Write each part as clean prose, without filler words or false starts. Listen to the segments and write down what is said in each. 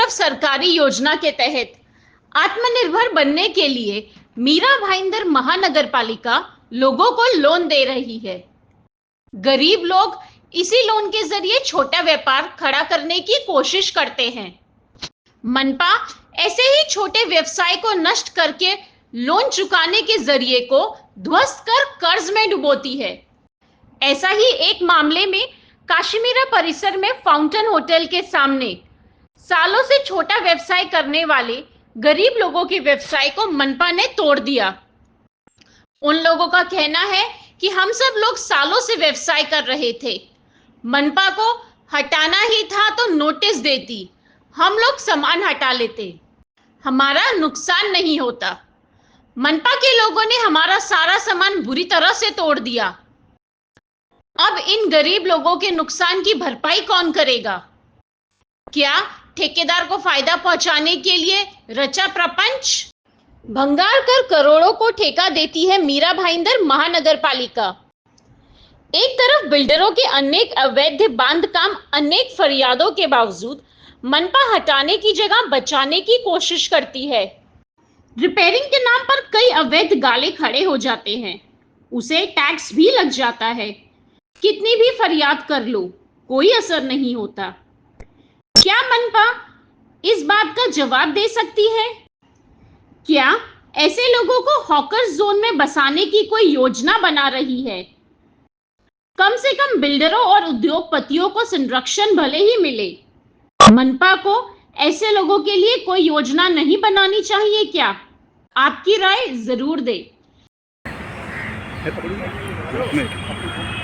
तरफ सरकारी योजना के तहत आत्मनिर्भर बनने के लिए मीरा भाईंदर महानगर पालिका लोगों को लोन दे रही है। गरीब लोग इसी लोन के जरिए छोटा व्यापार खड़ा करने की कोशिश करते हैं। मनपा ऐसे ही छोटे व्यवसाय को नष्ट करके लोन चुकाने के जरिए को ध्वस्त कर कर्ज में डुबोती है। ऐसा ही एक मामले में काश्मीरा परिसर में फाउंटेन होटल के सामने सालों से छोटा व्यवसाय करने वाले गरीब लोगों के व्यवसाय को मनपा ने तोड़ दिया। उन लोगों का कहना है कि हम सब लोग सालों से व्यवसाय कर रहे थे, मनपा को हटाना ही था तो नोटिस देती, हम लोग सामान हटा लेते, हमारा नुकसान नहीं होता। मनपा के लोगों ने हमारा सारा सामान बुरी तरह से तोड़ दिया। अब इन गरीब लोगों के नुकसान की भरपाई कौन करेगा? क्या ठेकेदार को फायदा पहुंचाने के लिए रचा प्रपंच? भंगार कर करोड़ों को ठेका देती है मीरा भाईंदर महानगर पालिका। एक तरफ बिल्डरों के अनेक अवैध बांध काम, अनेक फरियादों के बावजूद मनपा हटाने की जगह बचाने की कोशिश करती है। रिपेयरिंग के नाम पर कई अवैध गाले खड़े हो जाते हैं, उसे टैक्स भी लग जाता है। कितनी भी फरियाद कर लो, कोई असर नहीं होता। क्या मनपा इस बात का जवाब दे सकती है? क्या ऐसे लोगों को हॉकर्स जोन में बसाने की कोई योजना बना रही है? कम से कम बिल्डरों और उद्योगपतियों को संरक्षण भले ही मिले, मनपा को ऐसे लोगों के लिए कोई योजना नहीं बनानी चाहिए क्या? आपकी राय जरूर दें।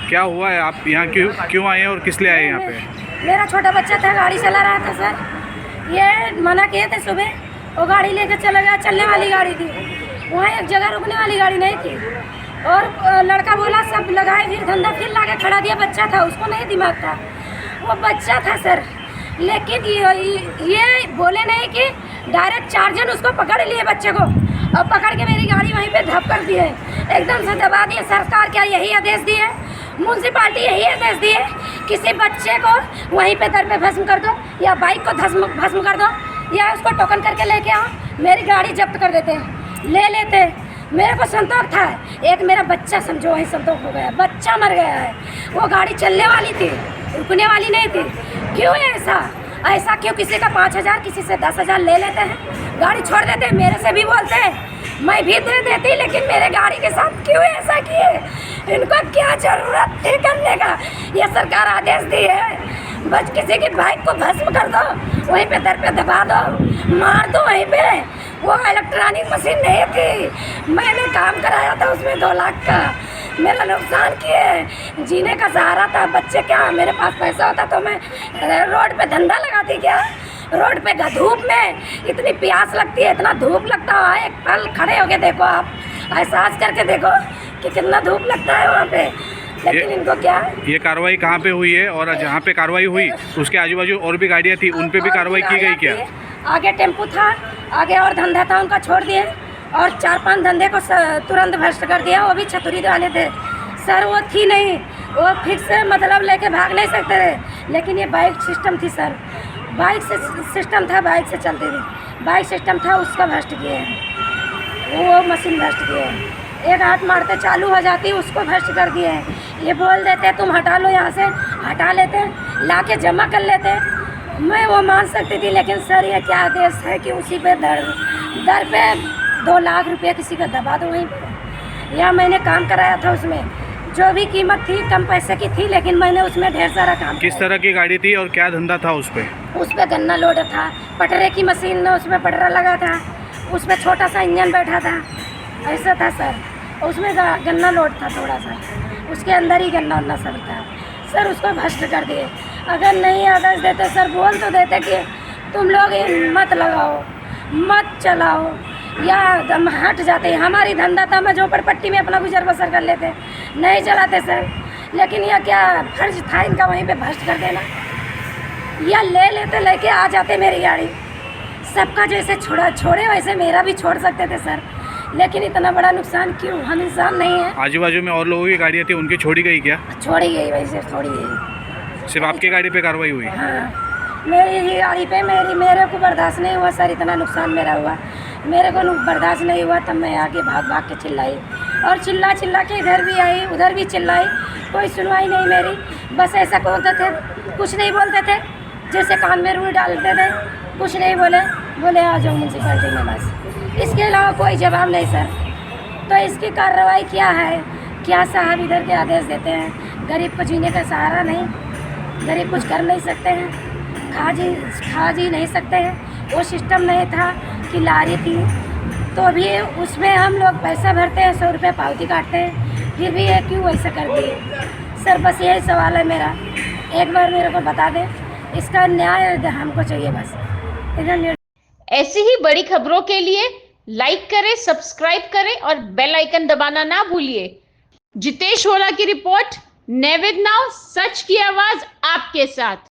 क्या हुआ है? आप यहाँ क्यों आए हैं और किस लिए आए हैं यहाँ पे? मेरा छोटा बच्चा था, गाड़ी चला रहा था सर। ये मना किए थे सुबह, वो गाड़ी लेकर चला गया, चलने वाली गाड़ी थी, वहाँ एक जगह रुकने वाली गाड़ी नहीं थी। और लड़का बोला सब लगाए, फिर धंधा फिर लाके खड़ा दिया। बच्चा था, उसको नहीं दिमाग था, वो बच्चा था सर। लेकिन ये बोले नहीं कि डायरेक्ट 4 जन उसको पकड़ लिए बच्चे को, और पकड़ के मेरी गाड़ी वहीं पे धप कर दिए, एकदम से दबा दिए। सरकार क्या यही आदेश दिए? म्यूनसिपाल्टी यही आदेश दिए किसी बच्चे को वहीं पे दर पे भस्म कर दो, या बाइक को भस्म कर दो, या उसको टोकन करके लेके आओ। मेरी गाड़ी जब्त कर देते, ले लेते। मेरे को संतोष था, एक मेरा बच्चा समझो वहीं संतोष हो गया, बच्चा मर गया है। वो गाड़ी चलने वाली थी, रुकने वाली नहीं थी। क्यों ऐसा क्यों? किसी का 5,000, किसी से 10,000 ले लेते हैं, गाड़ी छोड़ देते हैं। मेरे से भी बोलते हैं, मैं भी दे देती, लेकिन मेरे गाड़ी के साथ क्यों ऐसा किए? इनको क्या जरूरत थी करने का? ये सरकार आदेश दी है बस किसी की बाइक को भस्म कर दो, वहीं पे दर पे दबा दो, मार दो वहीं पे। वो इलेक्ट्रॉनिक मशीन नहीं थी, मैंने काम कराया था उसमें 2 लाख का, मेरा नुकसान किए। जीने का सहारा था, बच्चे क्या, मेरे पास पैसा होता तो मैं रोड पे धंधा लगाती क्या? रोड पे धूप में इतनी प्यास लगती है, इतना धूप लगता है। एक पल खड़े होके देखो, आप एहसास करके देखो कि कितना धूप लगता है वहाँ पे। लेकिन इनको क्या, ये कार्रवाई कहाँ पे हुई है? और जहाँ पे कार्रवाई हुई उसके आजू बाजू और भी गाड़ियाँ थी, उन पे भी कार्रवाई की गई क्या? आगे टेम्पू था, आगे और धंधा था, उनका छोड़ दिए, और 4-5 धंधे को तुरंत भ्रष्ट कर दिया। वो भी छतुरी वाले थे सर, वो थी नहीं, वो फिक्स मतलब लेके भाग नहीं सकते थे। लेकिन ये बाइक सिस्टम थी सर, बाइक से सिस्टम था, बाइक से चलते थे, बाइक सिस्टम था, उसका भ्रष्ट किए हैं। वो मशीन भ्रष्ट किए हैं। एक हाथ मारते चालू हो जाती, उसको भ्रष्ट कर दिए हैं। ये बोल देते तुम हटा लो, यहाँ से हटा लेते, लाके जमा कर लेते, मैं वो मान सकती थी। लेकिन सर ये क्या आदेश है कि उसी पे दर पे 2 लाख रुपया किसी का दबा दो वहीं पे। या मैंने काम कराया था, उसमें जो भी कीमत थी कम पैसे की थी, लेकिन मैंने उसमें ढेर सारा काम। किस तरह की गाड़ी थी और क्या धंधा था उस पे? उस पे गन्ना लोड था, पटरे की मशीन, उसमें पटरा लगा था, उसमें छोटा सा इंजन बैठा था, ऐसा था सर। उसमें गन्ना लोड था थोड़ा सा, उसके अंदर ही गन्ना सब था सर। उसको भ्रष्ट कर दिए। अगर नहीं आदेश देते सर, बोल तो देते कि तुम लोग मत लगाओ, मत चलाओ, या हम हट जाते। हमारी धंधा था, मैं झोपड़पट्टी में अपना गुजर बसर कर लेते, नहीं चलाते सर। लेकिन यह क्या फर्ज था इनका वहीं पे भ्रष्ट कर देना, या ले लेते, लेके आ जाते मेरी गाड़ी। सबका जैसे छोड़े वैसे मेरा भी छोड़ सकते थे सर, लेकिन इतना बड़ा नुकसान क्यों? हम इंसान नहीं है। आजू बाजू में और लोगों की गाड़ियाँ थी, उनकी छोड़ी गई क्या? छोड़ी गई, वैसे छोड़ी गई। सिर्फ आपकी गाड़ी पे कार्रवाई हुई? हाँ, मेरी ही गाड़ी पे मेरे को बर्दाश्त नहीं हुआ सर, इतना नुकसान मेरा हुआ, मेरे को बर्दाश्त नहीं हुआ। तब मैं आगे भाग भाग के चिल्लाई और चिल्ला चिल्ला के इधर भी आई उधर भी चिल्लाई, कोई सुनवाई नहीं मेरी। बस ऐसा बोलते थे, कुछ नहीं बोलते थे, जैसे कान में रुई डालते थे, कुछ नहीं बोले आ जाओ म्यूनसिपैलिटी में, बस इसके अलावा कोई जवाब नहीं सर। तो इसकी कार्रवाई क्या है, क्या साहब इधर के आदेश देते हैं? गरीब को जीने का सहारा नहीं, गरीब कुछ कर नहीं सकते हैं, खा जी नहीं सकते हैं। वो सिस्टम नहीं था कि लारी थी तो अभी उसमें हम लोग पैसा भरते हैं, 100 रुपये पावती काटते हैं, फिर भी ये क्यों ऐसा कर दिए सर? बस यही सवाल है मेरा, एक बार मेरे को बता दें, इसका न्याय हमको चाहिए बस। ऐसी ही बड़ी खबरों के लिए लाइक करें, सब्सक्राइब करें और बेल आइकन दबाना ना भूलिए। जितेश होला की रिपोर्ट, नेविद नाउ, सच की आवाज आपके साथ।